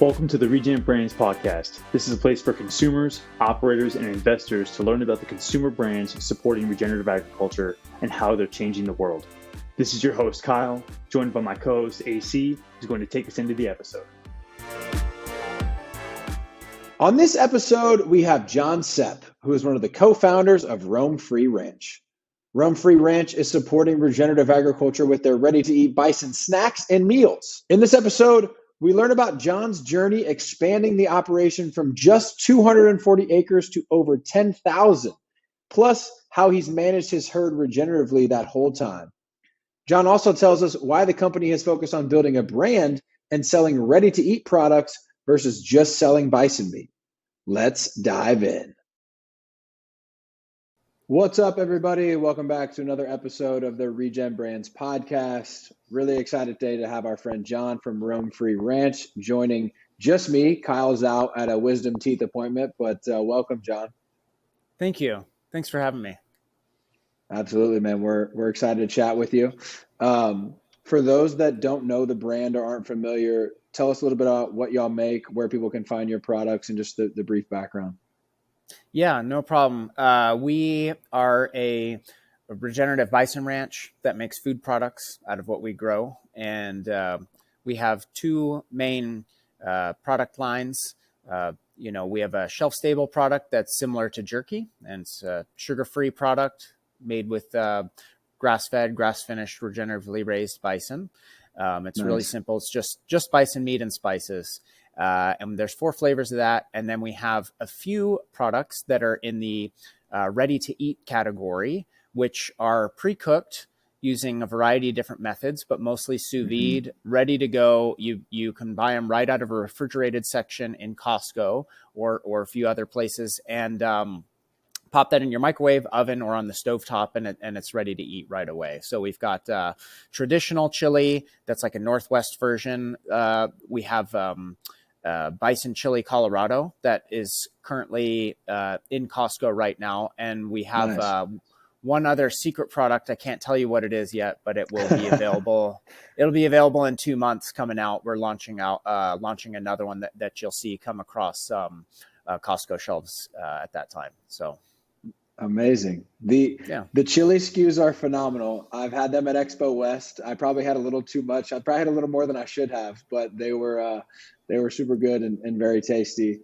Welcome to the Regenerative Brands podcast. This is a place for consumers, operators, and investors to learn about the consumer brands supporting regenerative agriculture and how they're changing the world. This is your host, Kyle, joined by my co-host, AC, who's going to take us into the episode. On this episode, we have Jon Sepp, who is one of the co-founders of Roam Free Ranch. Roam Free Ranch is supporting regenerative agriculture with their ready-to-eat bison snacks and meals. In this episode, we learn about Jon's journey expanding the operation from just 240 acres to over 10,000, plus how he's managed his herd regeneratively that whole time. Jon also tells us why the company has focused on building a brand and selling ready-to-eat products versus just selling bison meat. Let's dive in. What's up, everybody? Welcome back to another episode of the Regen Brands podcast. Really excited today to have our friend Jon from Roam Free Ranch joining just me. Kyle's out at a wisdom teeth appointment, but welcome, Jon. Thank you. Thanks for having me. Absolutely, man. We're excited to chat with you. For those that don't know the brand or aren't familiar, tell us a little bit about what y'all make, where people can find your products, and just the brief background. Yeah, no problem. We are a regenerative bison ranch that makes food products out of what we grow. And we have two main product lines. We have a shelf-stable product that's similar to jerky, and it's a sugar-free product made with grass-fed, grass-finished, regeneratively raised bison. It's really simple. It's just bison meat and spices. And there's 4 flavors of that. And then we have a few products that are in the ready-to-eat category, which are pre-cooked using a variety of different methods, but mostly sous vide, ready to go. You can buy them right out of a refrigerated section in Costco or a few other places, and pop that in your microwave, oven, or on the stovetop, and it's ready to eat right away. So we've got traditional chili that's like a Northwest version. We have Bison Chili Colorado that is currently in Costco right now, and we have one other secret product. I can't tell you what it is yet, but it will be available. It'll be available in 2 months coming out. We're launching another one that you'll see come across Costco shelves at that time. So amazing. The chili SKUs are phenomenal. I've had them at Expo West. I probably had a little too much. I probably had a little more than I should have, but they were super good and very tasty.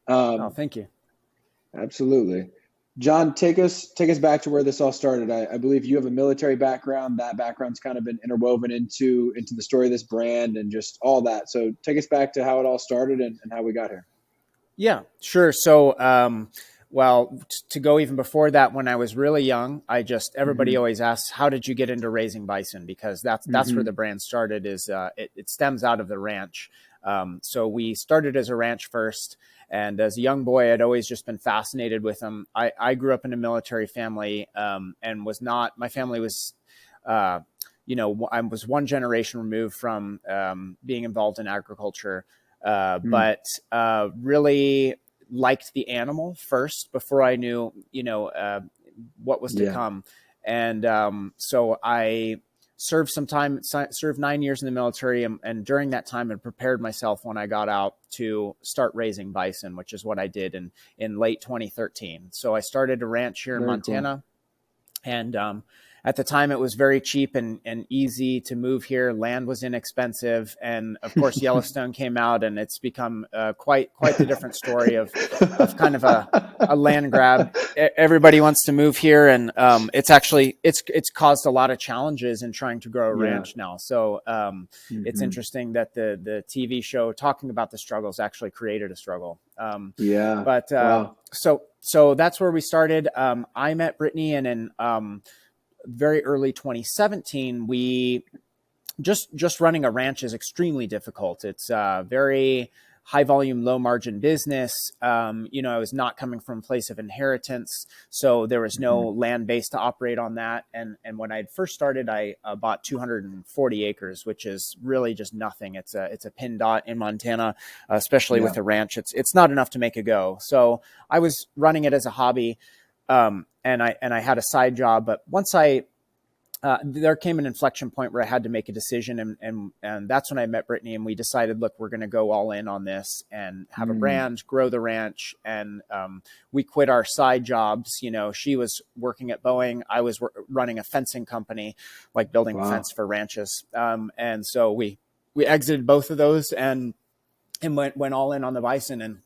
Thank you. Absolutely. Jon, take us back to where this all started. I believe you have a military background. That background's kind of been interwoven into the story of this brand and just all that. So take us back to how it all started and how we got here. Yeah, sure. So, to go even before that, when I was really young, everybody always asks, how did you get into raising bison? Because that's where the brand started. It stems out of the ranch. So we started as a ranch first, and as a young boy, I'd always just been fascinated with them. I grew up in a military family, and my family was, I was one generation removed from being involved in agriculture, but really liked the animal first before I knew, what was to come. And so I served 9 years in the military. And during that time, I prepared myself when I got out to start raising bison, which is what I did in late 2013. So I started a ranch here in Montana. Cool. And at the time, it was very cheap and easy to move here. Land was inexpensive. And of course, Yellowstone came out, and it's become quite the different story of kind of a land grab. Everybody wants to move here. And it's caused a lot of challenges in trying to grow a ranch now. So it's interesting that the TV show talking about the struggles actually created a struggle. So that's where we started. I met Brittany, and in very early 2017, we just running a ranch is extremely difficult. It's very high volume, low margin business. I was not coming from a place of inheritance, so there was no land base to operate on that. And when I first started, I bought 240 acres, which is really just nothing. It's a pin dot in Montana, especially with a ranch. It's not enough to make a go. So I was running it as a hobby, and I had a side job. But once I there came an inflection point where I had to make a decision, and that's when I met Brittany, and we decided, look, we're going to go all in on this and have a brand, grow the ranch, and we quit our side jobs. You know, she was working at Boeing, I was running a fencing company, like building fence for ranches, and so we exited both of those and went all in on the bison and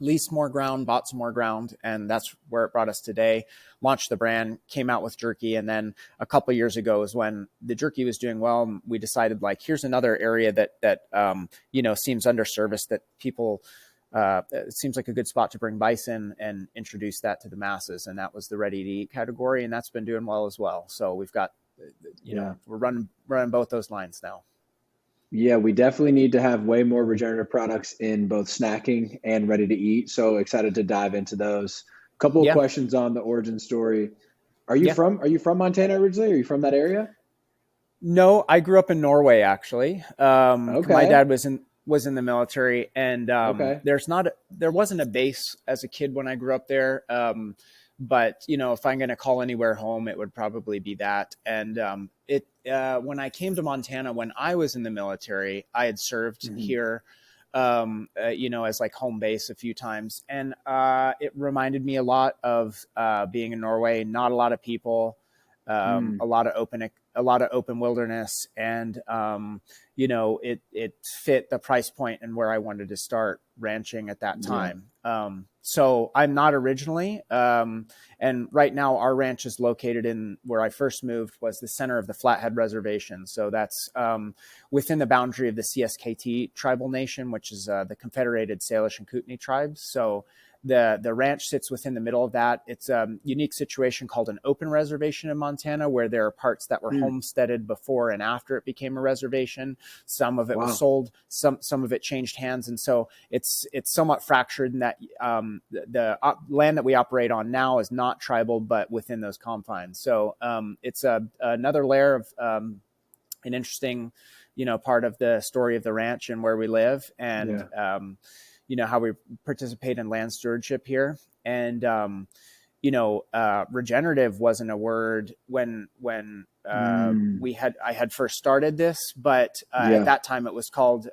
leased more ground, bought some more ground, and that's where it brought us today. Launched the brand, came out with jerky, and then a couple of years ago is when the jerky was doing well. We decided, like, here's another area that you know, seems underserviced, that people it seems like a good spot to bring bison and introduce that to the masses, and that was the ready to eat category, and that's been doing well as well. So we've got, you know, we're running both those lines now. Yeah, we definitely need to have way more regenerative products in both snacking and ready to eat. So excited to dive into those. A couple of questions on the origin story. Are you from Montana originally? Are you from that area? No, I grew up in Norway, actually. Okay. My dad was in the military, and there wasn't a base as a kid when I grew up there. But you know, if I'm going to call anywhere home, it would probably be that. And when I came to Montana, when I was in the military, I had served here, you know, as like home base a few times, and it reminded me a lot of being in Norway. Not a lot of people, a lot of open wilderness, and you know, it fit the price point and where I wanted to start ranching at that time. So I'm not originally, and right now our ranch is located in where I first moved was the center of the Flathead Reservation. So that's within the boundary of the CSKT tribal nation, which is the Confederated Salish and Kootenai tribes. So the ranch sits within the middle of that. It's a unique situation called an open reservation in Montana, where there are parts that were homesteaded before and after it became a reservation. Some of it was sold, some of it changed hands, and so it's somewhat fractured in that the land that we operate on now is not tribal, but within those confines. So it's another layer of an interesting, you know, part of the story of the ranch and where we live, and you know, how we participate in land stewardship here. And, you know, regenerative wasn't a word when I had first started this, but at that time it was called,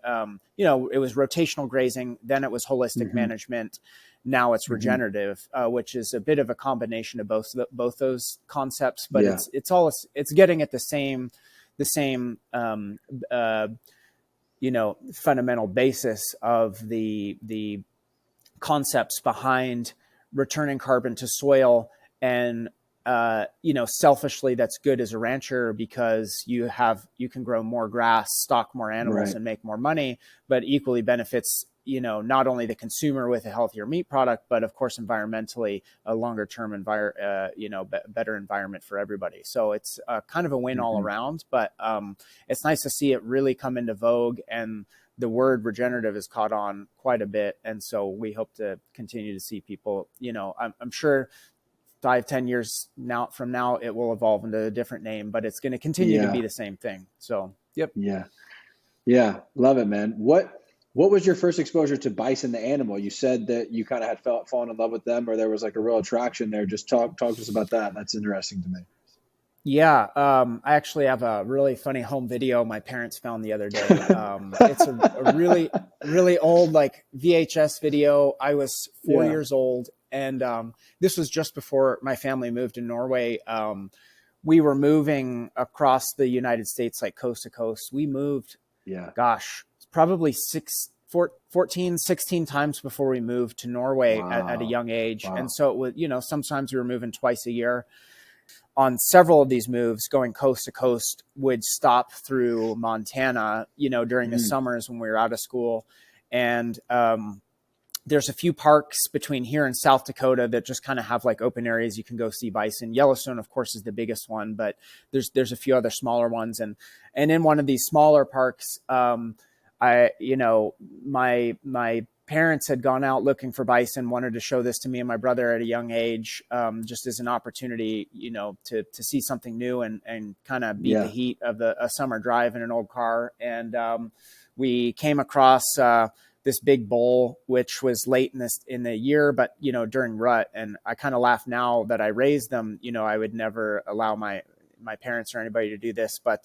you know, it was rotational grazing. Then it was holistic management. Now it's regenerative, which is a bit of a combination of both those concepts, but it's getting at the same you know, fundamental basis of the concepts behind returning carbon to soil. And, you know, selfishly, that's good as a rancher because you can grow more grass, stock more animals, and make more money, but equally benefits, you know, not only the consumer with a healthier meat product, but of course, environmentally, a longer term you know, better environment for everybody. So it's kind of a win all around, but it's nice to see it really come into vogue, and the word regenerative has caught on quite a bit. And so we hope to continue to see people, you know, I'm sure 5-10 years from now, it will evolve into a different name, but it's going to continue to be the same thing. So, Yeah. Love it, man. What was your first exposure to Bison, the animal? You said that you kind of had fallen in love with them, or there was like a real attraction there. Just talk to us about that. That's interesting to me. Yeah, I actually have a really funny home video my parents found the other day. It's a really, really old, like VHS video. I was 4 years old, and this was just before my family moved to Norway. We were moving across the United States, like coast to coast. We moved, probably 14, 16 times before we moved to Norway at a young age. And so it was, you know, sometimes we were moving twice a year. On several of these moves, going coast to coast, would stop through Montana, you know, during the summers when we were out of school. And there's a few parks between here and South Dakota that just kind of have like open areas you can go see bison. Yellowstone, of course, is the biggest one, but there's a few other smaller ones. And in one of these smaller parks, you know, my parents had gone out looking for bison, wanted to show this to me and my brother at a young age, just as an opportunity, you know, to see something new and kind of beat the heat of a summer drive in an old car. And we came across this big bull, which was late in the year, but, you know, during rut. And I kind of laugh now that I raised them. You know, I would never allow my my parents or anybody to do this, but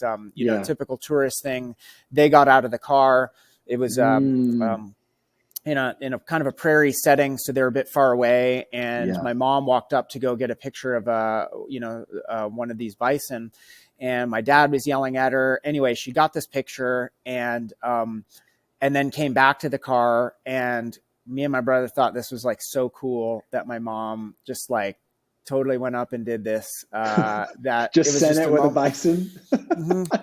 typical tourist thing. They got out of the car. It was in a kind of a prairie setting, so they're a bit far away. And my mom walked up to go get a picture of one of these bison, and my dad was yelling at her. Anyway, she got this picture and then came back to the car, and me and my brother thought this was like so cool that my mom just like totally went up and did this. That just sent it with a bison.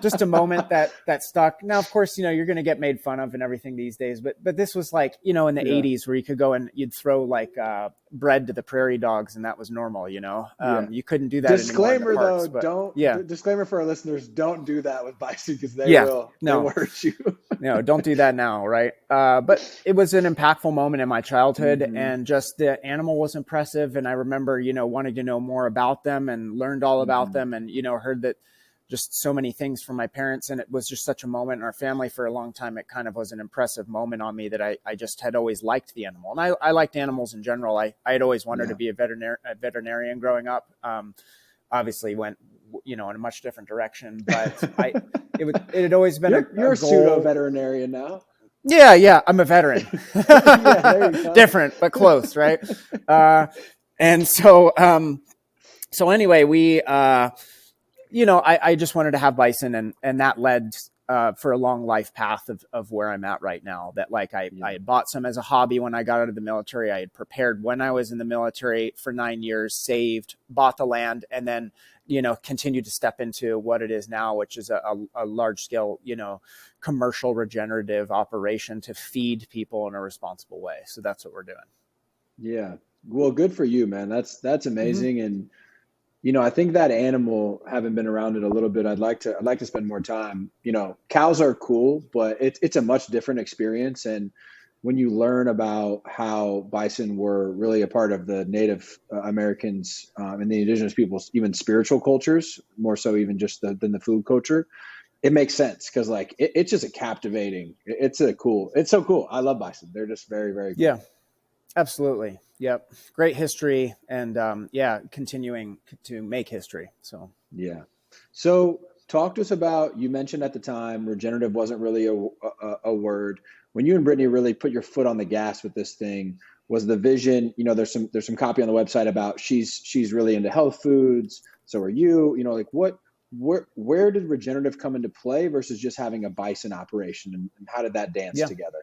Just a moment that stuck. Now, of course, you're going to get made fun of and everything these days, but this was like, in the 80s where you could go and you'd throw like bread to the prairie dogs, and that was normal. You couldn't do that. Disclaimer anymore in the parks, disclaimer for our listeners: don't do that with bison because they will hurt you. No, don't do that now, right? But it was an impactful moment in my childhood, and just the animal was impressive. And I remember, wanting to know more about them and learned all about them, and heard that just so many things from my parents. And it was just such a moment in our family for a long time. It kind of was an impressive moment on me that I just had always liked the animal. And I liked animals in general. I had always wanted to be a veterinarian growing up. Obviously went, in a much different direction, but it had always been you're a pseudo veterinarian now. Yeah. I'm a veteran. There you go. Different, but close. Right. And so anyway, we, I just wanted to have bison, and that led for a long life path of where I'm at right now. That like I had bought some as a hobby when I got out of the military. I had prepared when I was in the military for 9 years, saved, bought the land, and then continued to step into what it is now, which is a large scale commercial regenerative operation to feed people in a responsible way. So that's what we're doing. Yeah, well, good for you, man. That's amazing. And I think that animal, having been around it a little bit, I'd like to spend more time. Cows are cool, but it's a much different experience. And when you learn about how bison were really a part of the Native Americans and the indigenous peoples, even spiritual cultures, more so even just than the food culture, it makes sense because like it's just a captivating. It's so cool. I love bison. They're just very, very cool. Yeah. Absolutely. Yep. Great history, and continuing to make history. So talk to us about, you mentioned at the time, regenerative wasn't really a word. When you and Brittany really put your foot on the gas with this thing, was the vision, there's some copy on the website about she's really into health foods. So are you, like where did regenerative come into play versus just having a bison operation, and how did that dance together?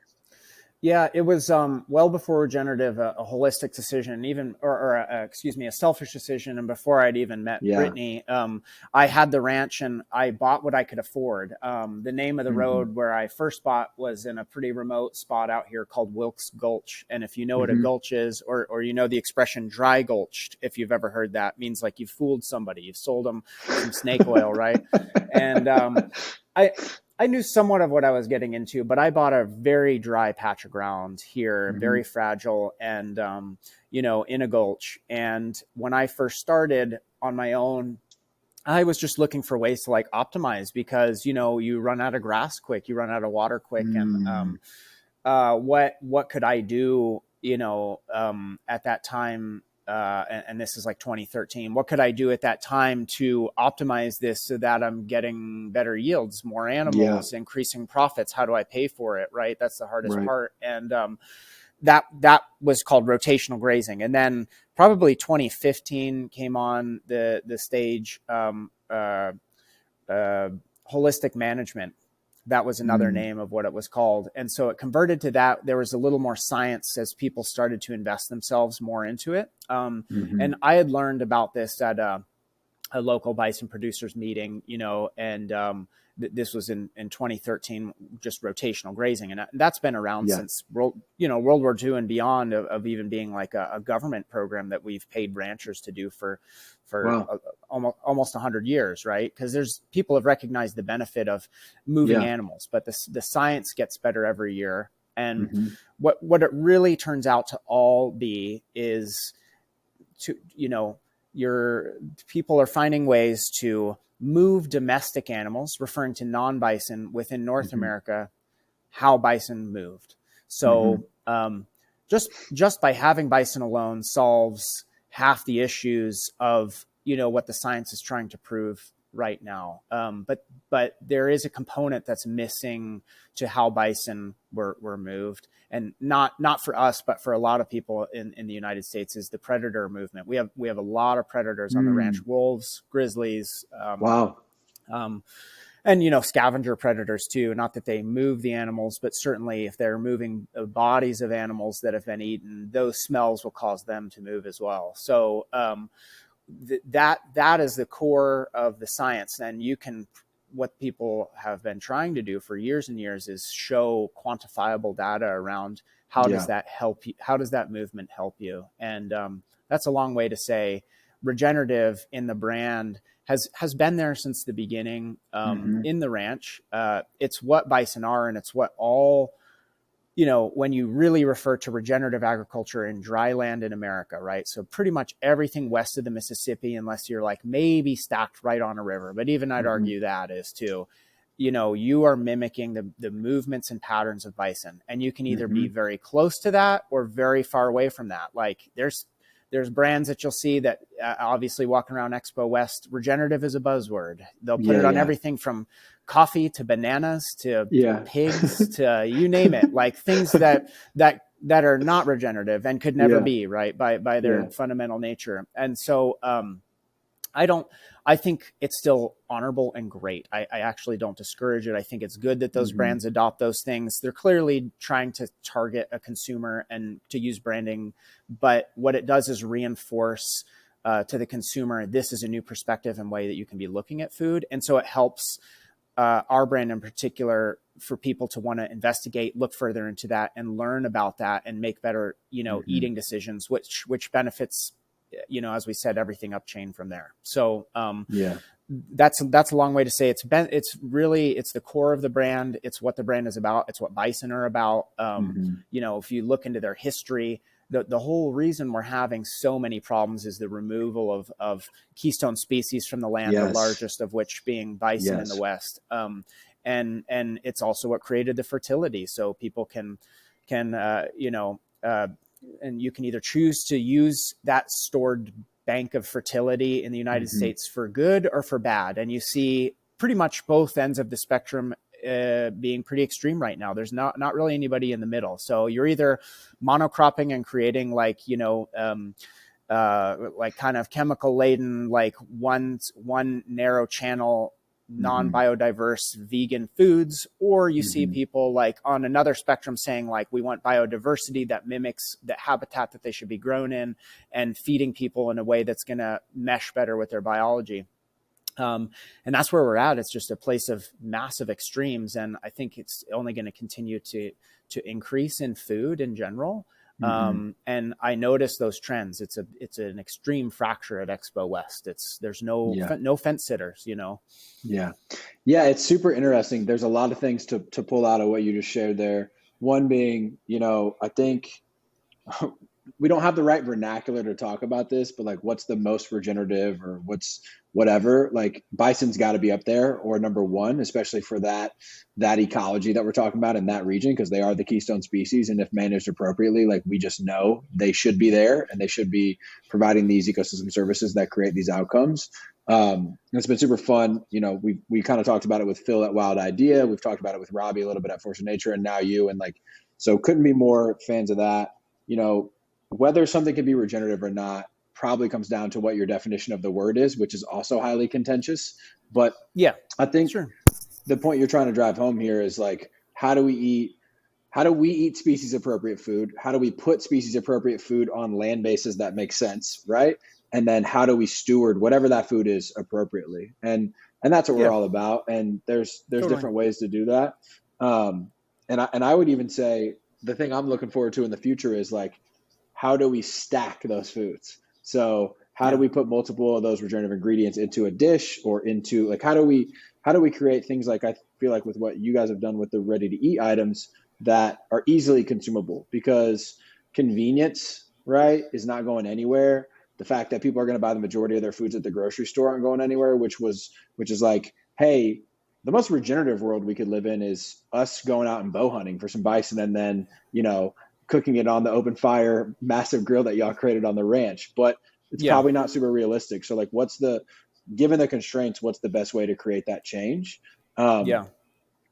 Yeah, it was well before regenerative, a holistic decision, even a selfish decision. And before I'd even met Brittany, I had the ranch and I bought what I could afford. The name of the road where I first bought was in a pretty remote spot out here called Wilkes Gulch. And if you know what a gulch is, or the expression dry gulched, if you've ever heard that, means like you've fooled somebody, you've sold them some snake oil, right? And I knew somewhat of what I was getting into, but I bought a very dry patch of ground here, very fragile, and, in a gulch. And when I first started on my own, I was just looking for ways to like optimize because, you run out of grass quick, you run out of water quick. And what could I do, at that time? And this is like 2013. What could I do at that time to optimize this so that I'm getting better yields, more animals, increasing profits? How do I pay for it? Right. That's the hardest part. And that was called rotational grazing. And then probably 2015 came on the stage, holistic management. That was another name of what it was called. And so it converted to that. There was a little more science as people started to invest themselves more into it. And I had learned about this at a local bison producers meeting, and this was in 2013, just rotational grazing. And that's been around since, World War II and beyond, of even being like a government program that we've paid ranchers to do for almost 100 years, right? Because people have recognized the benefit of moving animals, but the science gets better every year. And what it really turns out to all be is your people are finding ways to move domestic animals, referring to non-bison within North America, how bison moved. So just by having bison alone solves half the issues of what the science is trying to prove right now. But there is a component that's missing to how bison were moved, and not for us, but for a lot of people in the United States, is the predator movement. We have a lot of predators on the ranch: wolves, grizzlies, Wow. and scavenger predators too. Not that they move the animals, but certainly if they're moving the bodies of animals that have been eaten, those smells will cause them to move as well. So that is the core of the science. And what people have been trying to do for years and years is show quantifiable data around how does that help you, how does that movement help you. And that's a long way to say regenerative in the brand has been there since the beginning. In the ranch, it's what bison are, and it's what all, when you really refer to regenerative agriculture in dry land in America, right? So pretty much everything west of the Mississippi, unless you're like maybe stacked right on a river, but even I'd argue that is too, you are mimicking the movements and patterns of bison, and you can either be very close to that or very far away from that. Like there's brands that you'll see that obviously walking around Expo West, regenerative is a buzzword. They'll put it on everything from coffee to bananas to pigs to you name it, like things that are not regenerative and could never be, right, by their fundamental nature. And so I think it's still honorable and great. I actually don't discourage it. I think it's good that those brands adopt those things. They're clearly trying to target a consumer and to use branding, but what it does is reinforce to the consumer, this is a new perspective and way that you can be looking at food. And so it helps our brand in particular for people to want to investigate, look further into that and learn about that and make better, eating decisions, which benefits, as we said, everything up chain from there. So that's a long way to say it's the core of the brand. It's what the brand is about. It's what bison are about. If you look into their history, the whole reason we're having so many problems is the removal of keystone species from the land, the largest of which being bison in the West. And it's also what created the fertility. So people can and you can either choose to use that stored bank of fertility in the United States for good or for bad. And you see pretty much both ends of the spectrum being pretty extreme right now. There's not really anybody in the middle. So you're either monocropping and creating like kind of chemical laden, like one narrow channel, non-biodiverse vegan foods, or you see people like on another spectrum saying like, we want biodiversity that mimics the habitat that they should be grown in and feeding people in a way that's going to mesh better with their biology. And that's where we're at. It's just a place of massive extremes. And I think it's only going to continue to increase in food in general. And I notice those trends. It's an extreme fracture at Expo West. There's no fence sitters, Yeah. It's super interesting. There's a lot of things to pull out of what you just shared there. One being, I think we don't have the right vernacular to talk about this, but like, what's the most regenerative or what's whatever, like bison's got to be up there or number one, especially for that ecology that we're talking about in that region, because they are the keystone species. And if managed appropriately, like we just know they should be there and they should be providing these ecosystem services that create these outcomes. It's been super fun. We kind of talked about it with Phil at Wild Idea. We've talked about it with Robbie a little bit at Force of Nature, and now you, and like, so couldn't be more fans of that. Whether something can be regenerative or not probably comes down to what your definition of the word is, which is also highly contentious. But I think the point you're trying to drive home here is like, how do we eat species appropriate food? How do we put species appropriate food on land bases that make sense, right? And then how do we steward whatever that food is appropriately? And that's what we're all about. And there's different ways to do that. And I would even say the thing I'm looking forward to in the future is like, how do we stack those foods? So how do we put multiple of those regenerative ingredients into a dish or into like, how do we create things like, I feel like with what you guys have done with the ready to eat items that are easily consumable, because convenience, right, is not going anywhere. The fact that people are going to buy the majority of their foods at the grocery store aren't going anywhere, which is like, hey, the most regenerative world we could live in is us going out and bow hunting for some bison and then, cooking it on the open fire, massive grill that y'all created on the ranch. But it's probably not super realistic. So like, what's the given the constraints, what's the best way to create that change? Yeah.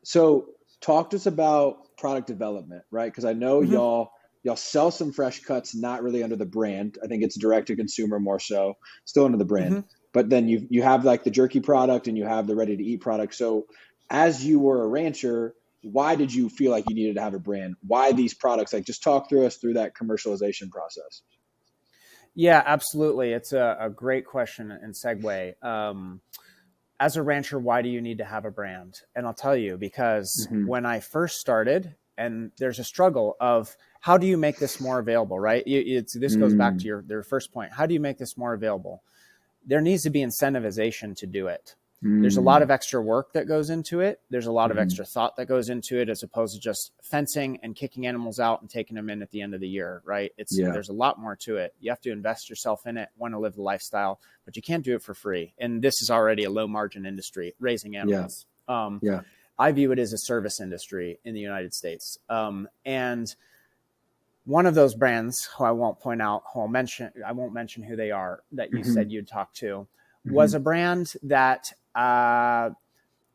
So talk to us about product development, right? Because I know Mm-hmm. y'all sell some fresh cuts, not really under the brand. I think it's direct to consumer more so, still under the brand. Mm-hmm. But then you have like the jerky product and you have the ready to eat product. So as you were a rancher, why did you feel like you needed to have a brand? Why these products? Like just talk through us through that commercialization process. Yeah, absolutely. It's a great question and segue. As a rancher, why do you need to have a brand? And I'll tell you, because when I first started, and there's a struggle of how do you make this more available, right? This goes back to your first point. How do you make this more available? There needs to be incentivization to do it. There's a lot of extra work that goes into it. There's a lot of extra thought that goes into it, as opposed to just fencing and kicking animals out and taking them in at the end of the year, right? There's a lot more to it. You have to invest yourself in it, want to live the lifestyle, but you can't do it for free. And this is already a low margin industry, raising animals. I view it as a service industry in the United States. And one of those brands, who I won't point out, I won't mention who they are, that you said you'd talk to, was a brand that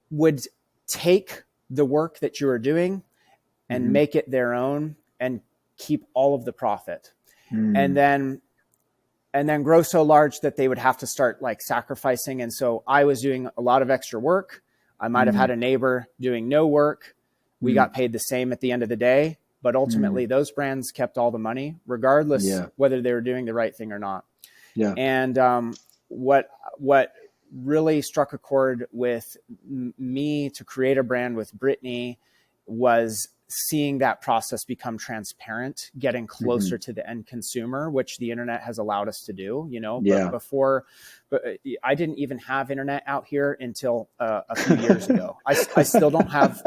would take the work that you were doing and make it their own and keep all of the profit. And then grow so large that they would have to start like sacrificing. And so I was doing a lot of extra work. I might have had a neighbor doing no work. We got paid the same at the end of the day, but ultimately those brands kept all the money, regardless whether they were doing the right thing or not. And what really struck a chord with me to create a brand with Brittany was seeing that process become transparent, getting closer to the end consumer, which the internet has allowed us to do, but I didn't even have internet out here until a few years ago. I still don't have,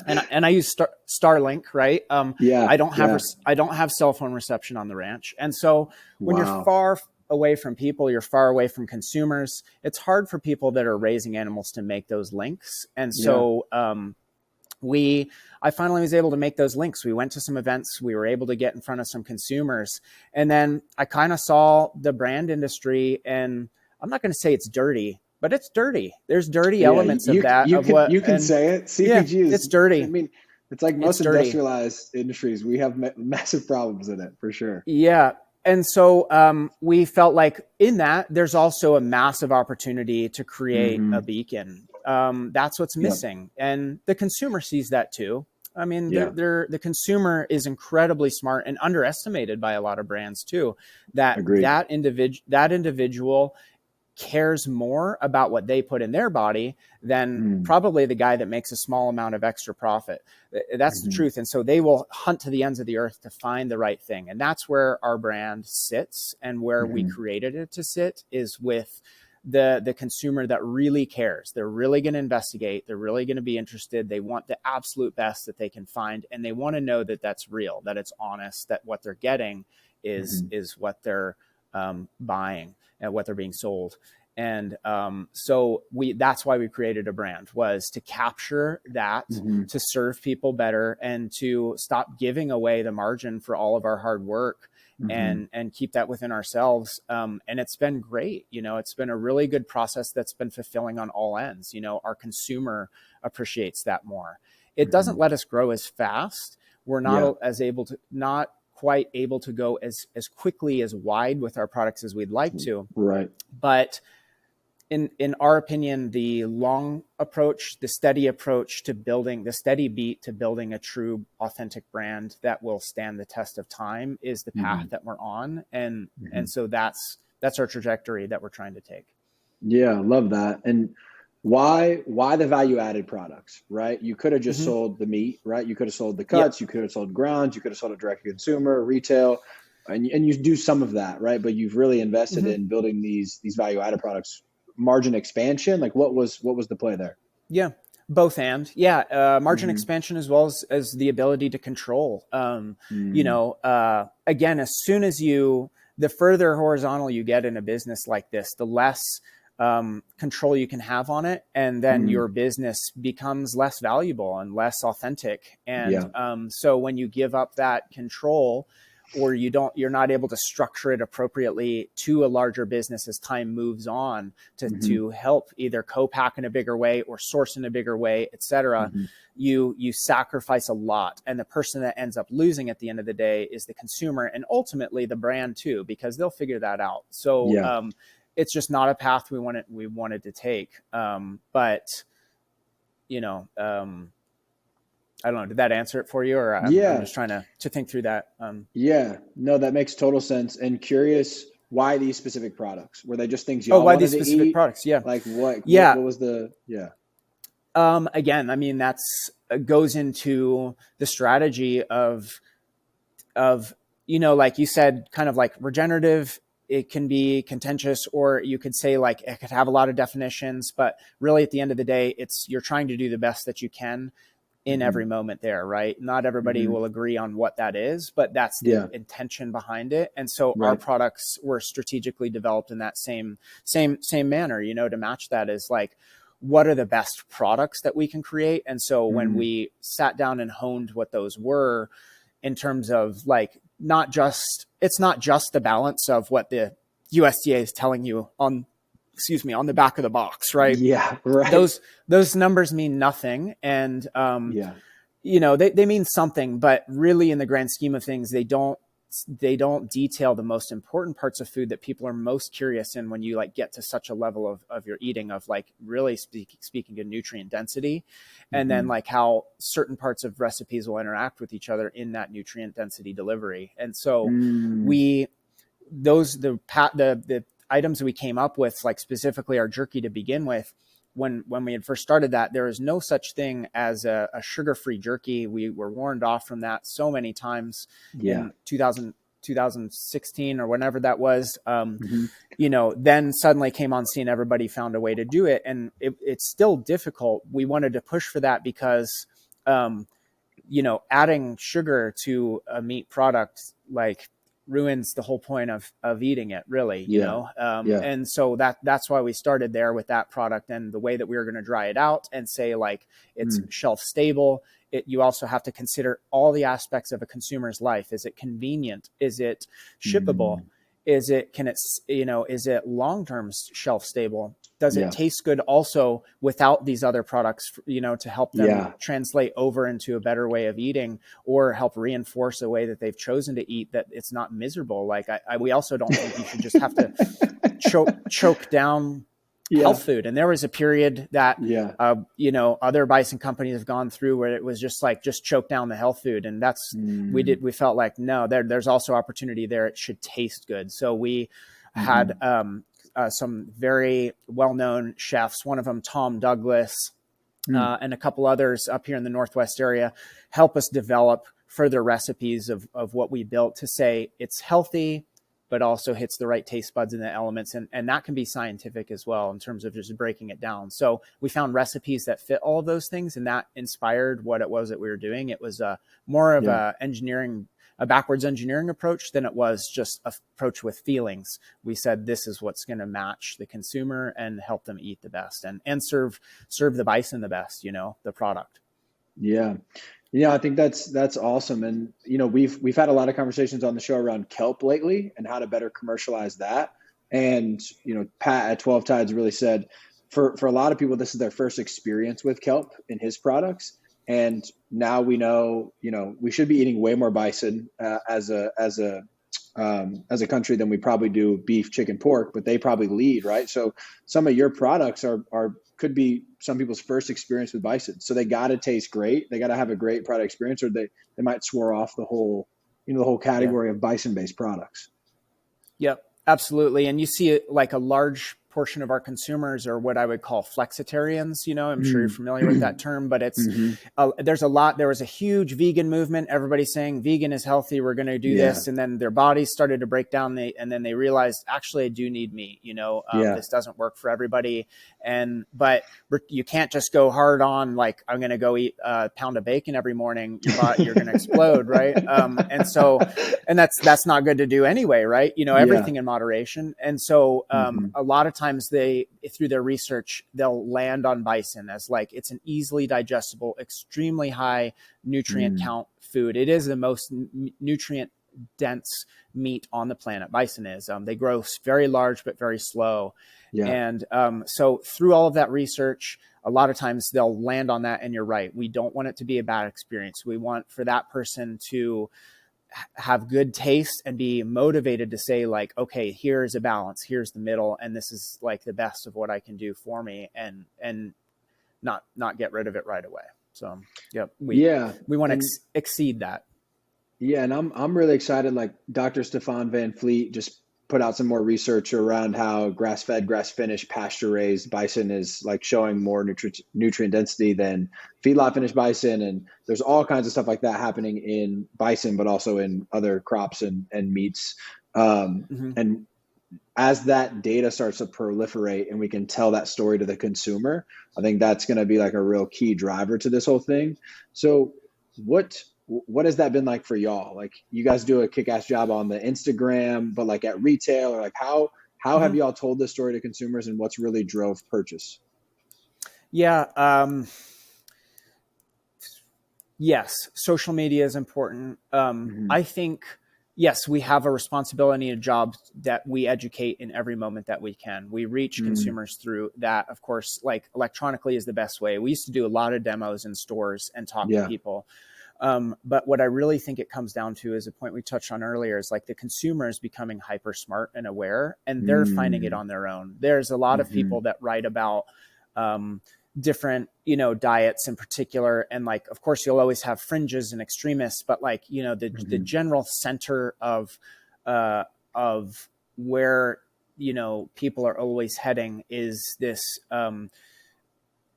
and I use Starlink, right? I don't have cell phone reception on the ranch. And so when you're far away from people, you're far away from consumers, it's hard for people that are raising animals to make those links. And so, I finally was able to make those links. We went to some events. We were able to get in front of some consumers. And then I kind of saw the brand industry, and I'm not going to say it's dirty, but it's dirty. There's dirty elements of that. You can say it. CPG it's dirty. I mean, it's like most industrialized industries. We have massive problems in it for sure. Yeah. And so we felt like in that there's also a massive opportunity to create a beacon. That's what's missing. And the consumer sees that too. I mean, the consumer is incredibly smart and underestimated by a lot of brands too. That individual cares more about what they put in their body than probably the guy that makes a small amount of extra profit. That's the truth. And so they will hunt to the ends of the earth to find the right thing. And that's where our brand sits, and where we created it to sit is with the consumer that really cares. They're really going to investigate. They're really going to be interested. They want the absolute best that they can find. And they want to know that that's real, that it's honest, that what they're getting is what they're buying and what they're being sold. And so that's why we created a brand, was to capture that, to serve people better, and to stop giving away the margin for all of our hard work, and keep that within ourselves. And it's been great. It's been a really good process that's been fulfilling on all ends. Our consumer appreciates that more. It doesn't let us grow as fast. We're not quite able to go as quickly, as wide with our products as we'd like to. Right. But in our opinion, the long approach, the steady approach to building, the steady beat to building a true authentic brand that will stand the test of time is the path that we're on. And so that's our trajectory that we're trying to take. Yeah, I love that. And why the value added products, right? You could have just sold the meat, right? You could have sold the cuts, you could have sold grounds, you could have sold it direct to consumer, retail, and you do some of that, right? But you've really invested in building these value added products. Margin expansion, like what was the play there? Yeah, both and margin expansion, as well as the ability to control. Again, as soon as the further horizontal you get in a business like this, the less control you can have on it, and then your business becomes less valuable and less authentic. And so when you give up that control, or you're not able to structure it appropriately to a larger business as time moves on to help either co-pack in a bigger way or source in a bigger way, et cetera, you sacrifice a lot. And the person that ends up losing at the end of the day is the consumer, and ultimately the brand too, because they'll figure that out. So it's just not a path we wanted to take. But I don't know. Did that answer it for you, or I'm just trying to think through that? No, that makes total sense. And curious, why these specific products? Were they just things y'all wanted to eat? Why these specific products? Yeah. Like what? Yeah. What was the? Yeah. Again, I mean, that's goes into the strategy of like you said, kind of like regenerative. It can be contentious, or you could say like it could have a lot of definitions, but really at the end of the day, you're trying to do the best that you can in every moment there, right? Not everybody will agree on what that is, but that's the intention behind it. And so our products were strategically developed in that same manner, to match that is like, what are the best products that we can create? And so when we sat down and honed what those were in terms of like, it's not just the balance of what the USDA is telling you on the back of the box, right? Yeah, right. Those numbers mean nothing. And, they mean something, but really in the grand scheme of things, they don't detail the most important parts of food that people are most curious in when you like get to such a level of your eating, of like really speaking of nutrient density, and then like how certain parts of recipes will interact with each other in that nutrient density delivery. And so the items we came up with, like specifically our jerky to begin with, when we had first started that, there is no such thing as a sugar-free jerky. We were warned off from that so many times in 2016 or whenever that was. Then suddenly came on scene, everybody found a way to do it. And it's still difficult. We wanted to push for that because, adding sugar to a meat product, like, ruins the whole point of eating it, really, and so that's why we started there with that product, and the way that we were going to dry it out and say like it's shelf stable. You also have to consider all the aspects of a consumer's life. Is it convenient? Is it shippable? Is it long-term shelf stable? Does it taste good also without these other products, to help them translate over into a better way of eating, or help reinforce a way that they've chosen to eat, that it's not miserable. Like we also don't think you should just have to choke down health food. And there was a period that, other Bison companies have gone through where it was just choke down the health food. And that's, we felt like, no, there's also opportunity there. It should taste good. So we had, some very well-known chefs, one of them, Tom Douglas, and a couple others up here in the Northwest area, help us develop further recipes of what we built to say it's healthy, but also hits the right taste buds and the elements. And that can be scientific as well in terms of just breaking it down. So we found recipes that fit all of those things, and that inspired what it was that we were doing. It was more of a backwards engineering approach than it was just an approach with feelings. We said, this is what's going to match the consumer and help them eat the best and serve the Bison the best, the product. Yeah. I think that's awesome. And, we've had a lot of conversations on the show around kelp lately and how to better commercialize that. And, Pat at 12 Tides really said for a lot of people, this is their first experience with kelp in his products. And now we know, we should be eating way more bison as a country than we probably do beef, chicken, pork, but they probably lead, right? So some of your products could be some people's first experience with bison. So they got to taste great. They got to have a great product experience, or they might swear off the whole category of bison-based products. Yep, absolutely. And you see it like a large portion of our consumers are what I would call flexitarians. I'm sure you're familiar with that term, but it's there was a huge vegan movement. Everybody's saying vegan is healthy. We're going to do this. And then their bodies started to break down. And then they realized, actually, I do need meat. This doesn't work for everybody. But you can't just go hard on, like, I'm going to go eat a pound of bacon every morning. You're going to explode. Right. And that's not good to do anyway. Right. Everything in moderation. And so a lot of times through their research, they'll land on bison as like, it's an easily digestible, extremely high nutrient count food. It is the most nutrient dense meat on the planet. Bison is. They grow very large but very slow. Yeah. And so through all of that research, a lot of times they'll land on that. And you're right. We don't want it to be a bad experience. We want for that person to have good taste and be motivated to say like, okay, here's a balance, here's the middle, and this is like the best of what I can do for me, and not get rid of it right away. So we want to exceed that. Yeah, and I'm really excited. Like Dr. Stefan Van Fleet just put out some more research around how grass-fed, grass-finished, pasture-raised bison is like showing more nutrient density than feedlot finished bison, and there's all kinds of stuff like that happening in bison, but also in other crops and meats. And as that data starts to proliferate and we can tell that story to the consumer, I think that's going to be like a real key driver to this whole thing. So what has that been like for y'all? Like you guys do a kick-ass job on the Instagram, but like at retail, or like how have y'all told this story to consumers, and what's really drove purchase? Yeah. Yes. Social media is important. I think, yes, we have a responsibility and a job that we educate in every moment that we can. We reach consumers through that. Of course, like electronically is the best way. We used to do a lot of demos in stores and talk to people. But what I really think it comes down to is a point we touched on earlier, is like the consumer is becoming hyper smart and aware, and they're finding it on their own. There's a lot of people that write about different, diets in particular. And like, of course, you'll always have fringes and extremists, but like, the general center of where, people are always heading is this,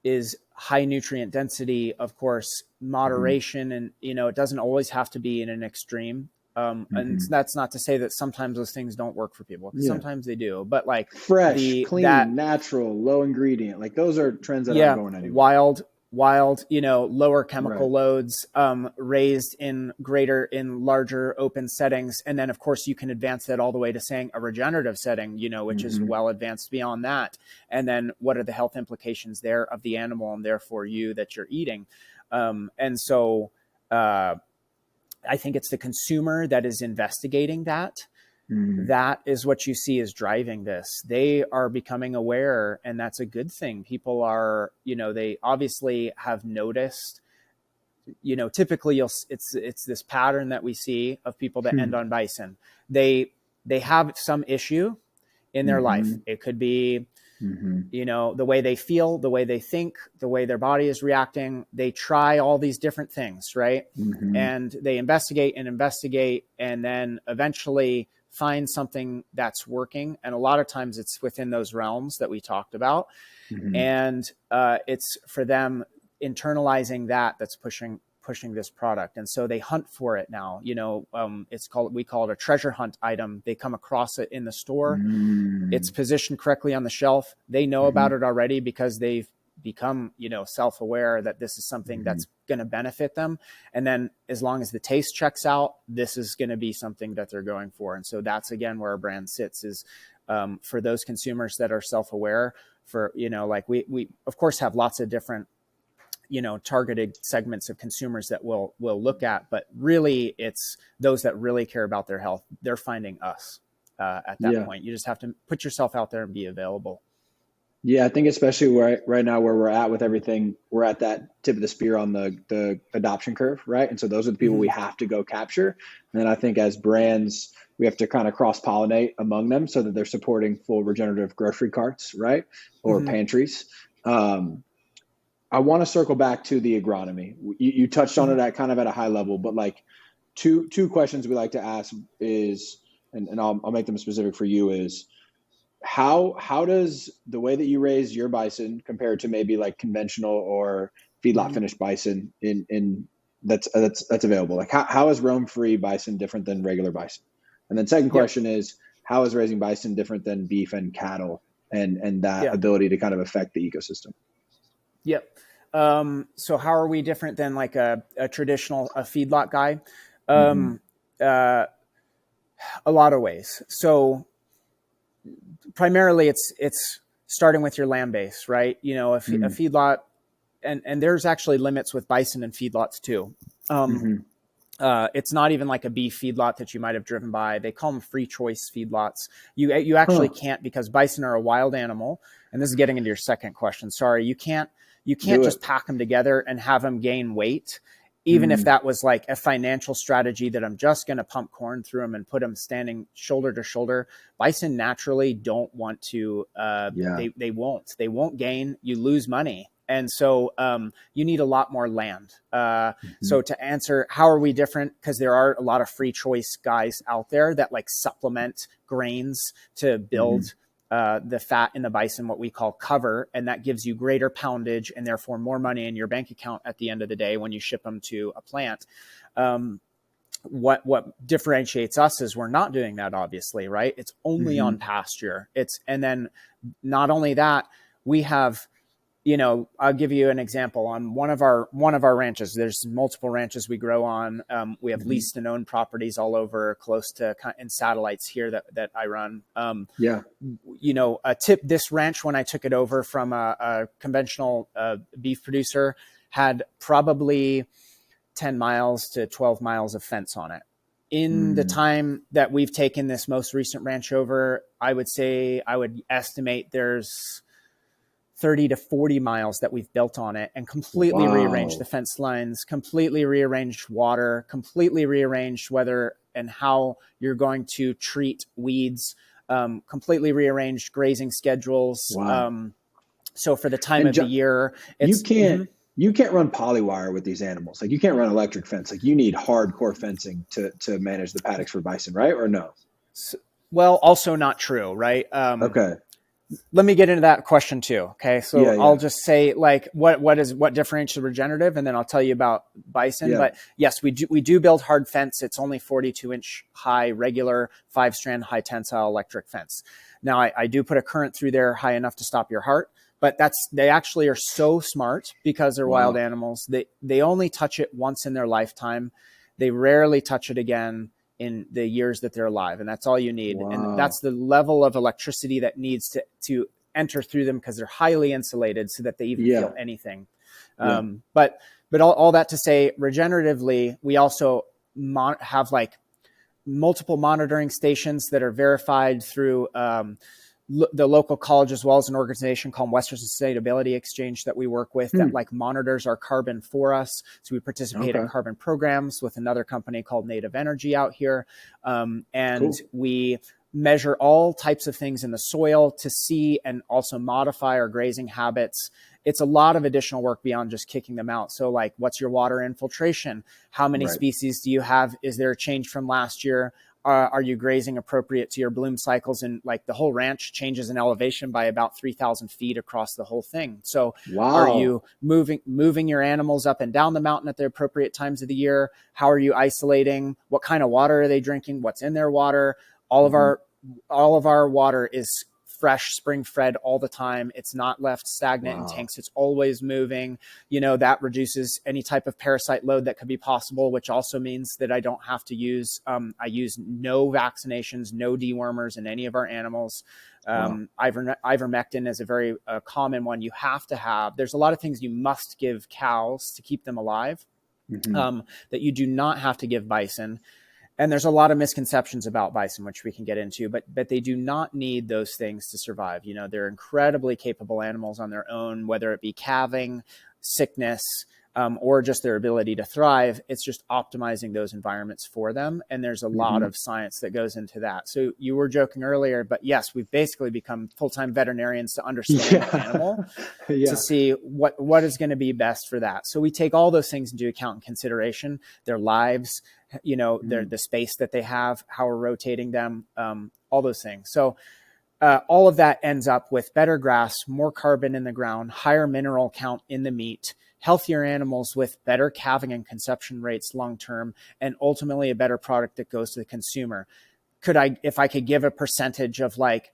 is high nutrient density, of course, moderation. And, it doesn't always have to be in an extreme. And that's not to say that sometimes those things don't work for people. Sometimes they do, but like fresh, clean, natural, low ingredient, like those are trends that aren't going anywhere. Wild, lower chemical loads, raised in larger open settings. And then of course you can advance that all the way to saying a regenerative setting, which is well advanced beyond that. And then what are the health implications there of the animal and therefore you that you're eating? And so, I think it's the consumer that is investigating that. That is what you see is driving this. They are becoming aware, and that's a good thing. People are, they obviously have noticed, typically it's this pattern that we see of people that end on Bison. They have some issue in their life. It could be, the way they feel, the way they think, the way their body is reacting. They try all these different things, right? And they investigate, and then eventually find something that's working. And a lot of times it's within those realms that we talked about. And it's for them internalizing that's pushing this product. And so they hunt for it now. We call it a treasure hunt item. They come across it in the store. It's positioned correctly on the shelf. They know about it already because they've become, self-aware that this is something that's going to benefit them. And then as long as the taste checks out, this is going to be something that they're going for. And so that's again where our brand sits, is for those consumers that are self-aware. For, like we of course have lots of different targeted segments of consumers that we'll look at, but really it's those that really care about their health. They're finding us at that point. You just have to put yourself out there and be available. Yeah, I think especially right now where we're at with everything, we're at that tip of the spear on the adoption curve, right? And so those are the people we have to go capture. And then I think as brands, we have to kind of cross-pollinate among them so that they're supporting full regenerative grocery carts, right? Or pantries. I want to circle back to the agronomy. You touched on it at kind of at a high level, but like two questions we like to ask is, and I'll make them specific for you, is how does the way that you raise your bison compare to maybe like conventional or feedlot finished bison in that's available? Like how is roam-free bison different than regular bison? And then second question is, how is raising bison different than beef and cattle and that ability to kind of affect the ecosystem? Yep. So how are we different than like a traditional feedlot guy? A lot of ways. So primarily it's starting with your land base, right? A feedlot, and there's actually limits with bison and feedlots too. It's not even like a beef feedlot that you might have driven by. They call them free choice feedlots. You actually can't, because bison are a wild animal. And this is getting into your second question. Sorry, you can't just pack them together and have them gain weight. Even if that was like a financial strategy that I'm just going to pump corn through them and put them standing shoulder to shoulder. Bison naturally don't want to. They won't gain. You lose money. And so you need a lot more land. So to answer, how are we different? Because there are a lot of free choice guys out there that like supplement grains to build the fat in the bison, what we call cover. And that gives you greater poundage and therefore more money in your bank account at the end of the day when you ship them to a plant. What differentiates us is we're not doing that, obviously, right? It's only on pasture. And then not only that, we have, I'll give you an example. On one of our ranches, there's multiple ranches we grow on. We have leased and owned properties all over, close to and satellites here that I run. This ranch, when I took it over from a conventional beef producer, had probably 10 miles to 12 miles of fence on it. In the time that we've taken this most recent ranch over, I would estimate there's 30 to 40 miles that we've built on it, and completely rearranged the fence lines, completely rearranged water, completely rearranged whether and how you're going to treat weeds, completely rearranged grazing schedules. So for the time of the year, you can't run polywire with these animals. Like you can't run electric fence. Like you need hardcore fencing to manage the paddocks for bison, right? Or no? Well, also not true, right? Okay. Let me get into that question too. Okay. So I'll just say like, what differentiates the regenerative, and then I'll tell you about bison. But yes, we do build hard fence. It's only 42-inch high, regular 5-strand high tensile electric fence. Now I do put a current through there high enough to stop your heart, but they actually are so smart because they're wild animals. They only touch it once in their lifetime. They rarely touch it again in the years that they're alive. And that's all you need. And that's the level of electricity that needs to enter through them, because they're highly insulated so that they even feel anything. But all that to say, regeneratively, we also have like multiple monitoring stations that are verified through the local college, as well as an organization called Western Sustainability Exchange that we work with that like monitors our carbon for us. So we participate in carbon programs with another company called Native Energy out here. We measure all types of things in the soil to see and also modify our grazing habits. It's a lot of additional work beyond just kicking them out. So like, what's your water infiltration? How many species do you have? Is there a change from last year? Are you grazing appropriate to your bloom cycles? And like the whole ranch changes in elevation by about 3,000 feet across the whole thing. So are you moving your animals up and down the mountain at the appropriate times of the year? How are you isolating? What kind of water are they drinking? What's in their water? All of our water is fresh, spring fed all the time. It's not left stagnant in tanks. It's always moving. That reduces any type of parasite load that could be possible, which also means that I don't have to use, I use no vaccinations, no dewormers in any of our animals. Ivermectin is a very common one. You have to have, there's a lot of things you must give cows to keep them alive that you do not have to give bison. And there's a lot of misconceptions about bison, which we can get into, but they do not need those things to survive. They're incredibly capable animals on their own, whether it be calving, sickness, or just their ability to thrive. It's just optimizing those environments for them. And there's a lot of science that goes into that. So you were joking earlier, but yes, we've basically become full-time veterinarians to understand the animal, to see what is going to be best for that. So we take all those things into account and consideration, their lives, the space that they have, how we're rotating them, all those things. So all of that ends up with better grass, more carbon in the ground, higher mineral count in the meat, healthier animals with better calving and conception rates long-term, and ultimately a better product that goes to the consumer. If I could give a percentage of like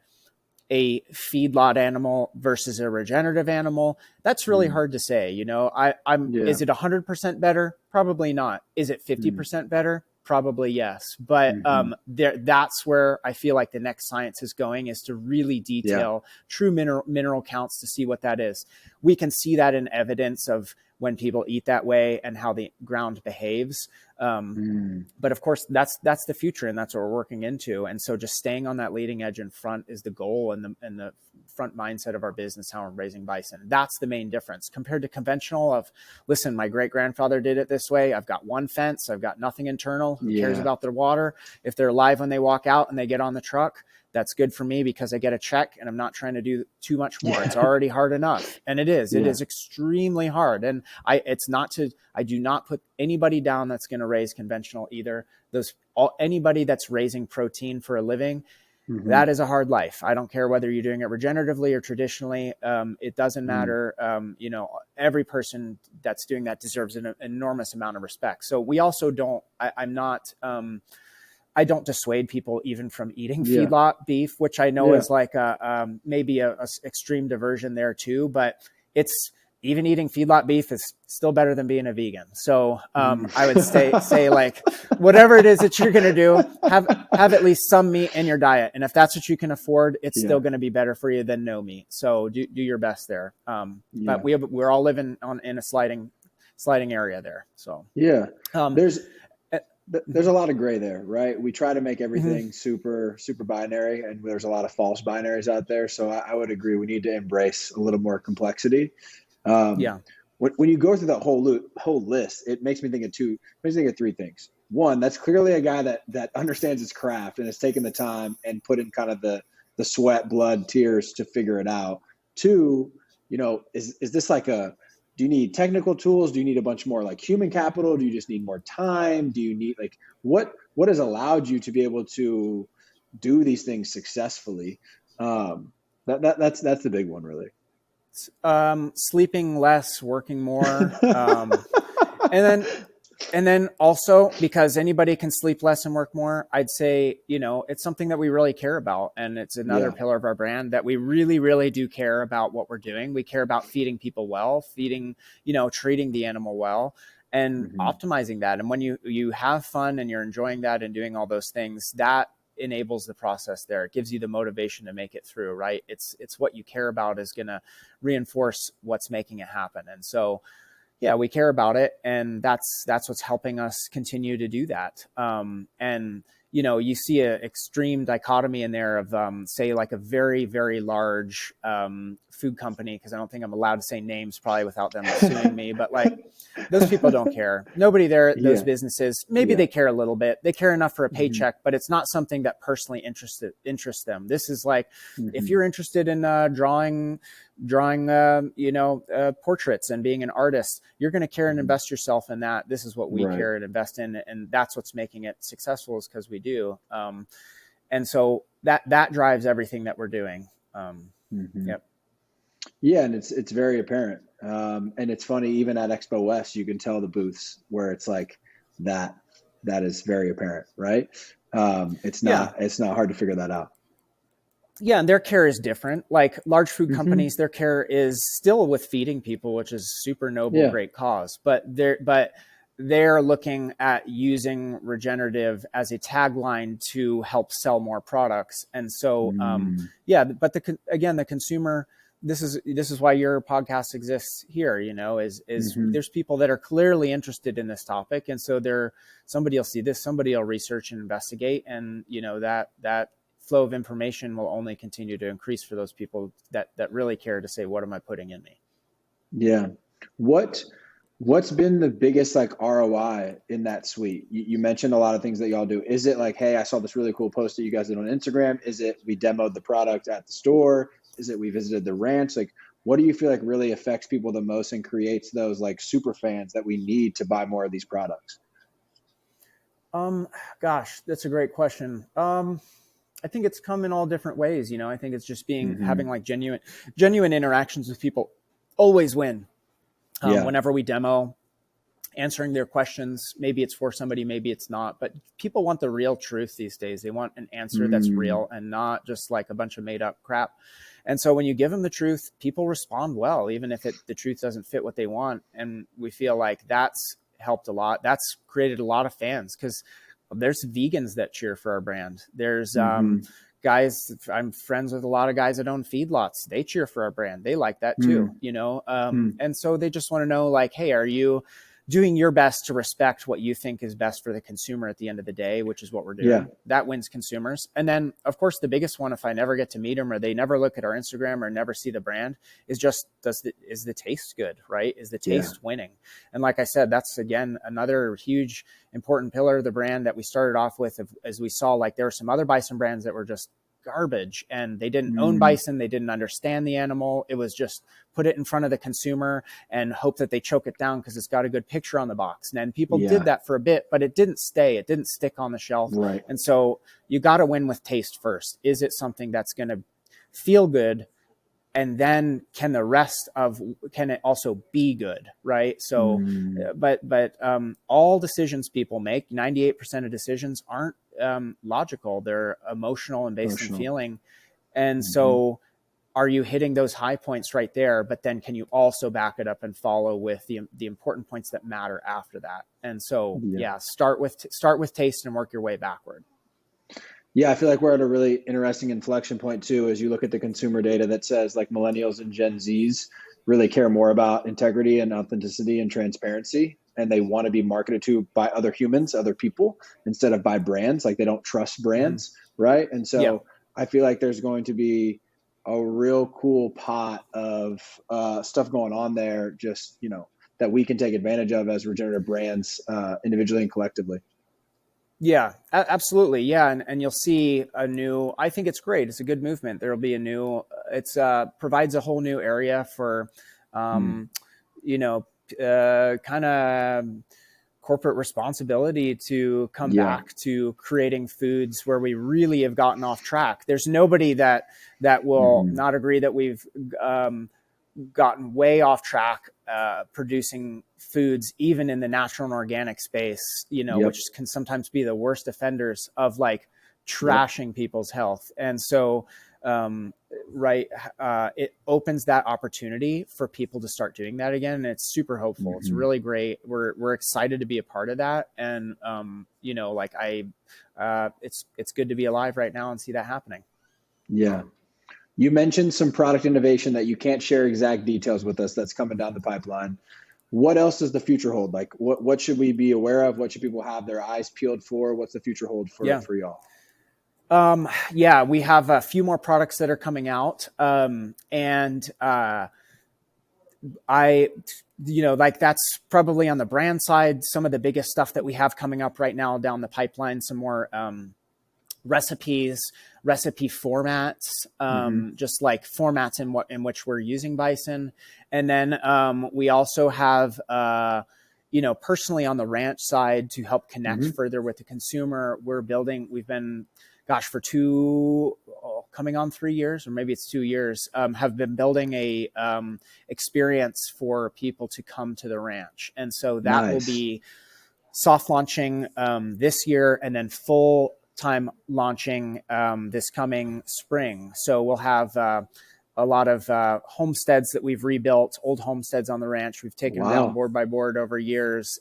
a feedlot animal versus a regenerative animal, that's really hard to say. Is it 100% better? Probably not. Is it 50% better? Probably yes. But that's where I feel like the next science is going, is to really detail true mineral counts to see what that is. We can see that in evidence of when people eat that way and how the ground behaves. But of course, that's the future, and that's what we're working into. And so just staying on that leading edge in front is the goal, and the front mindset of our business, how we're raising bison. That's the main difference compared to conventional of, listen, my great grandfather did it this way. I've got one fence. I've got nothing internal. Who cares about their water? If they're alive when they walk out and they get on the truck, that's good for me because I get a check and I'm not trying to do too much more. It's already hard enough. And it is extremely hard. And I do not put anybody down that's going to raise conventional either. Anybody that's raising protein for a living, that is a hard life. I don't care whether you're doing it regeneratively or traditionally. It doesn't matter. Every person that's doing that deserves an enormous amount of respect. So we also don't, I don't dissuade people even from eating feedlot beef, which I know is like maybe a extreme diversion there too, but it's, even eating feedlot beef is still better than being a vegan. So I would say like, whatever it is that you're going to do, have at least some meat in your diet. And if that's what you can afford, it's still going to be better for you than no meat. So do your best there. But we're all living in a sliding area there. So there's a lot of gray there, right? We try to make everything super binary, and there's a lot of false binaries out there. So I would agree. We need to embrace a little more complexity. When you go through that whole list, it makes me think of three things. One, that's clearly a guy that understands his craft and has taken the time and put in kind of the sweat, blood, tears to figure it out. Two, is this like do you need technical tools? Do you need a bunch more like human capital? Do you just need more time? Do you need like what has allowed you to be able to do these things successfully? That's the big one, really. Sleeping less, working more, and then also, because anybody can sleep less and work more, I'd say it's something that we really care about, and it's another pillar of our brand that we really, really do care about what we're doing. We care about feeding people well, treating the animal well, and optimizing that. And when you have fun and you're enjoying that and doing all those things, that enables the process there. It gives you the motivation to make it through, right? It's what you care about is going to reinforce what's making it happen. And so, we care about it, and that's what's helping us continue to do that. And you see an extreme dichotomy in there of say like a very, very large food company, because I don't think I'm allowed to say names probably without them suing me, but like those people don't care. Nobody there at those businesses, maybe they care a little bit. They care enough for a paycheck, but it's not something that personally interests them. This is like, if you're interested in drawing portraits and being an artist, you're going to care and invest yourself in that. This is what we care and invest in, and that's what's making it successful, is because we do. And so that drives everything that we're doing. Yeah, and it's very apparent. And it's funny, even at Expo West, you can tell the booths where it's like that is very apparent, right? It's not hard to figure that out. Yeah, and their care is different. Like large food companies, their care is still with feeding people, which is super noble, great cause. But they're looking at using regenerative as a tagline to help sell more products. And so, but the consumer, this is why your podcast exists here, is there's people that are clearly interested in this topic. And so somebody will see this, somebody will research and investigate. And, that flow of information will only continue to increase for those people that really care to say, what am I putting in me? Yeah. What's been the biggest like ROI in that suite? You mentioned a lot of things that y'all do. Is it like, hey, I saw this really cool post that you guys did on Instagram? Is it we demoed the product at the store? Is it we visited the ranch? Like, what do you feel like really affects people the most and creates those like super fans that we need to buy more of these products? Gosh, that's a great question. I think it's come in all different ways. I think it's just having like genuine interactions with people always win. Whenever we demo, answering their questions, maybe it's for somebody, maybe it's not, but people want the real truth these days. They want an answer that's real and not just like a bunch of made up crap. And so when you give them the truth, people respond well, even if the truth doesn't fit what they want. And we feel like that's helped a lot. That's created a lot of fans, because there's vegans that cheer for our brand. There's guys, I'm friends with a lot of guys that own feedlots. They cheer for our brand. They like that too, and so they just want to know, like, hey, are you doing your best to respect what you think is best for the consumer at the end of the day, which is what we're doing. Yeah. That wins consumers. And then, of course, the biggest one, if I never get to meet them or they never look at our Instagram or never see the brand, is just, is the taste good, right? Is the taste winning? And like I said, that's, again, another huge, important pillar of the brand that we started off with, as we saw, like, there were some other Bison brands that were just garbage, and they didn't own Bison. They didn't understand the animal. It was just put it in front of the consumer and hope that they choke it down because it's got a good picture on the box. And people did that for a bit, but it didn't stay. It didn't stick on the shelf. Right. And so you got to win with taste first. Is it something that's going to feel good? And then can it also be good? Right. So, but all decisions people make, 98% of decisions aren't logical. They're emotional and based on feeling. And so are you hitting those high points right there? But then can you also back it up and follow with the important points that matter after that? And so, start with taste and work your way backward. Yeah, I feel like we're at a really interesting inflection point too, as you look at the consumer data that says, like, millennials and Gen Zs really care more about integrity and authenticity and transparency. And they want to be marketed to by other humans, other people, instead of by brands. Like, they don't trust brands. Right. And so I feel like there's going to be a real cool pot of stuff going on there, just, that we can take advantage of as regenerative brands, individually and collectively. Yeah, absolutely. Yeah. And you'll see I think it's great. It's a good movement. There'll be provides a whole new area for, kind of corporate responsibility to come back to creating foods where we really have gotten off track. There's nobody that will not agree that we've gotten way off track producing foods, even in the natural and organic space, which can sometimes be the worst offenders of, like, trashing people's health. And so, it opens that opportunity for people to start doing that again. And it's super hopeful. It's really great. We're excited to be a part of that. And, it's good to be alive right now and see that happening. Yeah. You mentioned some product innovation that you can't share exact details with us that's coming down the pipeline. What else does the future hold? Like, what should we be aware of? What should people have their eyes peeled for? What's the future hold for y'all? We have a few more products that are coming out. That's probably on the brand side, some of the biggest stuff that we have coming up right now down the pipeline, some more recipe formats, just like formats in which we're using Bison. And then we also have, personally on the ranch side, to help connect further with the consumer, we've been, for coming on 3 years, or maybe it's 2 years, have been building a experience for people to come to the ranch. And so that will be soft launching this year, and then full time launching this coming spring. So we'll have a lot of homesteads that we've rebuilt, old homesteads on the ranch. We've taken down board by board over years,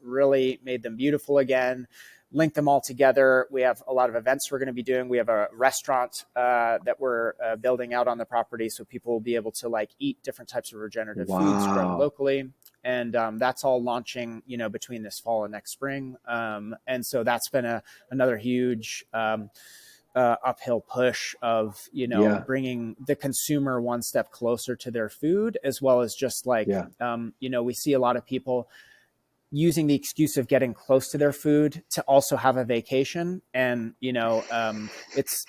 really made them beautiful again, linked them all together. We have a lot of events we're going to be doing. We have a restaurant that we're building out on the property, so people will be able to, like, eat different types of regenerative foods grown locally. And that's all launching, between this fall and next spring. And so that's been another huge uphill push of, bringing the consumer one step closer to their food, as well as just like, we see a lot of people using the excuse of getting close to their food to also have a vacation. And, it's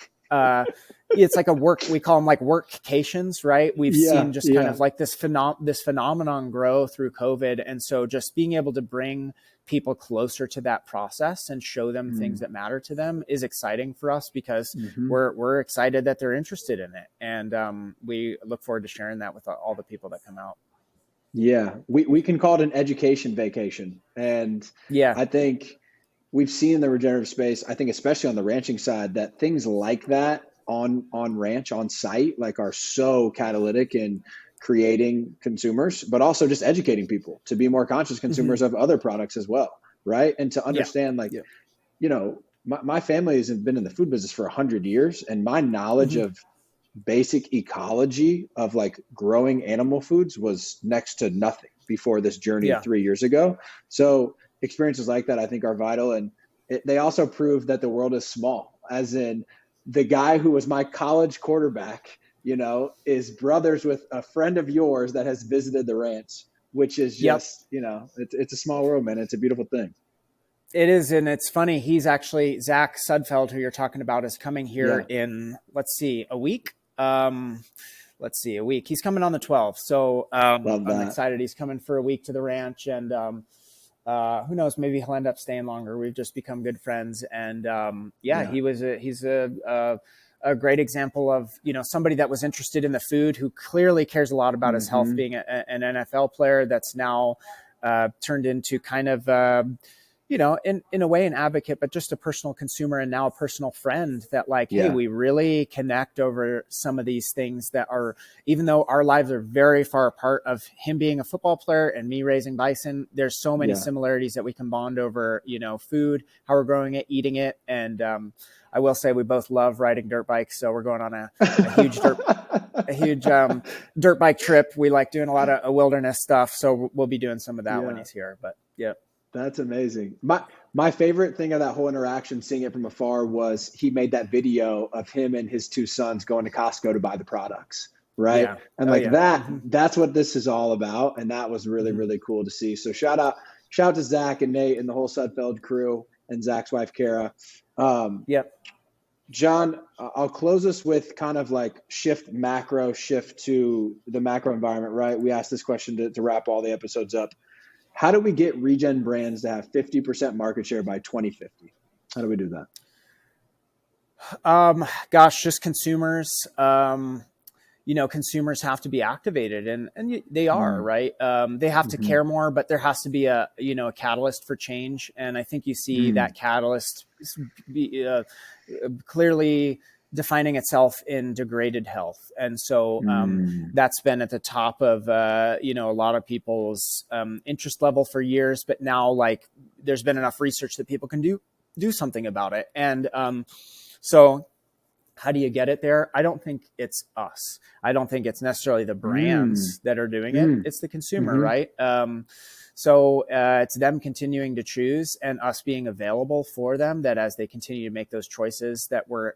like we call them like workcations, right? We've seen just kind of like this phenomenon grow through COVID. And so just being able to bring people closer to that process and show them things that matter to them is exciting for us, because we're excited that they're interested in it. And we look forward to sharing that with all the people that come out. Yeah, we can call it an education vacation. And I think we've seen in the regenerative space, I think especially on the ranching side, that things like that on ranch, on site, like, are so catalytic in creating consumers, but also just educating people to be more conscious consumers of other products as well, right? And to understand my family has been in the food business for 100 years, and my knowledge of basic ecology of like growing animal foods was next to nothing before this journey of 3 years ago. So experiences like that, I think, are vital. And they also prove that the world is small, as in the guy who was my college quarterback, is brothers with a friend of yours that has visited the ranch, which is just, it's a small world, man. It's a beautiful thing. It is, and it's funny. He's actually, Zach Sudfeld, who you're talking about, is coming here in, a week. A week. He's coming on the 12th. So I'm excited. He's coming for a week to the ranch, and who knows, maybe he'll end up staying longer. We've just become good friends. And he's a great example of, somebody that was interested in the food, who clearly cares a lot about his health, being an NFL player that's now turned into kind of, in a way, an advocate, but just a personal consumer, and now a personal friend that hey, we really connect over some of these things that are, even though our lives are very far apart, of him being a football player and me raising bison, there's so many similarities that we can bond over, food, how we're growing it, eating it. And I will say we both love riding dirt bikes. So we're going on a huge dirt bike trip. We like doing a lot of wilderness stuff. So we'll be doing some of that when he's here, but yeah. That's amazing. My favorite thing of that whole interaction, seeing it from afar, was he made that video of him and his two sons going to Costco to buy the products, right? Yeah. And that's what this is all about. And that was really, really cool to see. So shout out to Zach and Nate and the whole Sudfeld crew and Zach's wife, Kara. Jon, I'll close this with kind of like shift to the macro environment, right? We asked this question to wrap all the episodes up. How do we get regen brands to have 50% market share by 2050? How do we do that? Just consumers. Consumers have to be activated, and they are, right? They have to care more, but there has to be a catalyst for change. And I think you see that catalyst clearly defining itself in degraded health. And so that's been at the top of, a lot of people's interest level for years, but now there's been enough research that people can do something about it. And so how do you get it there? I don't think it's us. I don't think it's necessarily the brands that are doing it. It's the consumer, right? So it's them continuing to choose, and us being available for them, that as they continue to make those choices, that we're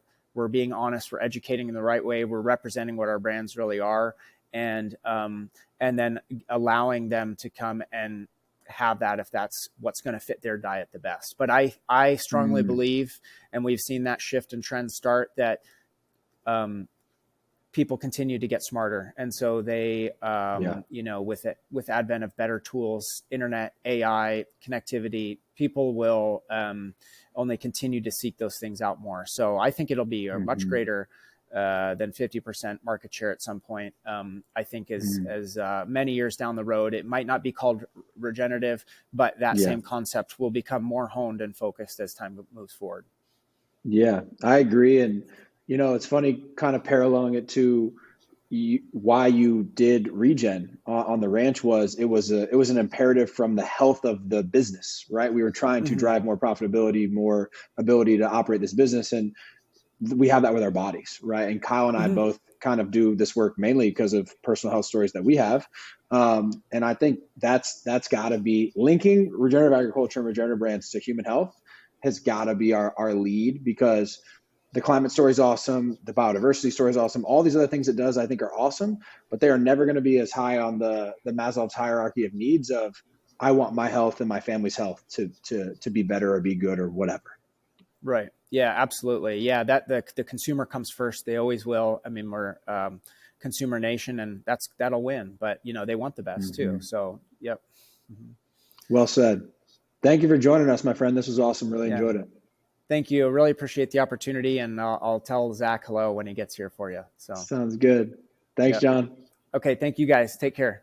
being honest, we're educating in the right way, we're representing what our brands really are, and then allowing them to come and have that if that's what's going to fit their diet the best. But I strongly believe, and we've seen that shift and trend start, that people continue to get smarter. And so they, with advent of better tools, internet, AI, connectivity, people will only continue to seek those things out more. So I think it'll be a much greater than 50% market share at some point. I think as many years down the road, it might not be called regenerative, but that same concept will become more honed and focused as time moves forward. Yeah, I agree. And, it's funny kind of paralleling it to why you did regen on the ranch. It was an imperative from the health of the business, right? We were trying to drive more profitability, more ability to operate this business. And we have that with our bodies, right? And Kyle and I both kind of do this work mainly because of personal health stories that we have. And I think that's got to be linking regenerative agriculture and regenerative brands to human health has got to be our lead, because the climate story is awesome. The biodiversity story is awesome. All these other things it does, I think, are awesome, but they are never going to be as high on the Maslow's hierarchy of needs of, I want my health and my family's health to be better or be good or whatever. Right. Yeah, absolutely. Yeah. That the consumer comes first. They always will. I mean, we're consumer nation, and that'll win, but they want the best too. So, yep. Well said. Thank you for joining us, my friend. This was awesome. Really enjoyed it. Thank you. Really appreciate the opportunity, and I'll tell Zach hello when he gets here for you. So sounds good. Thanks, Jon. Okay. Thank you guys. Take care.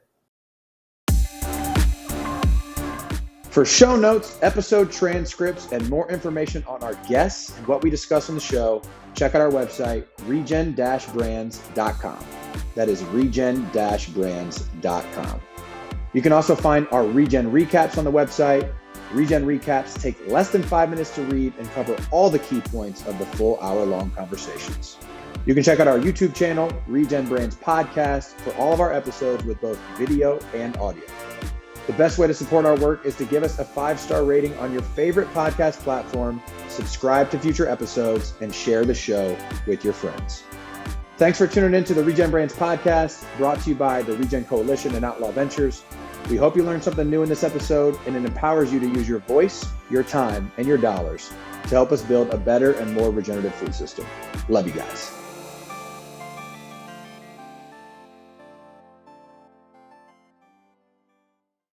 For show notes, episode transcripts, and more information on our guests and what we discuss on the show, check out our website, regen-brands.com. That is regen-brands.com. You can also find our Regen recaps on the website, Regen recaps take less than 5 minutes to read and cover all the key points of the full hour-long conversations. You can check out our YouTube channel, Regen Brands Podcast, for all of our episodes with both video and audio. The best way to support our work is to give us a 5-star rating on your favorite podcast platform, subscribe to future episodes, and share the show with your friends. Thanks for tuning in to the Regen Brands Podcast, brought to you by the Regen Coalition and Outlaw Ventures. We hope you learned something new in this episode, and it empowers you to use your voice, your time, and your dollars to help us build a better and more regenerative food system. Love you guys.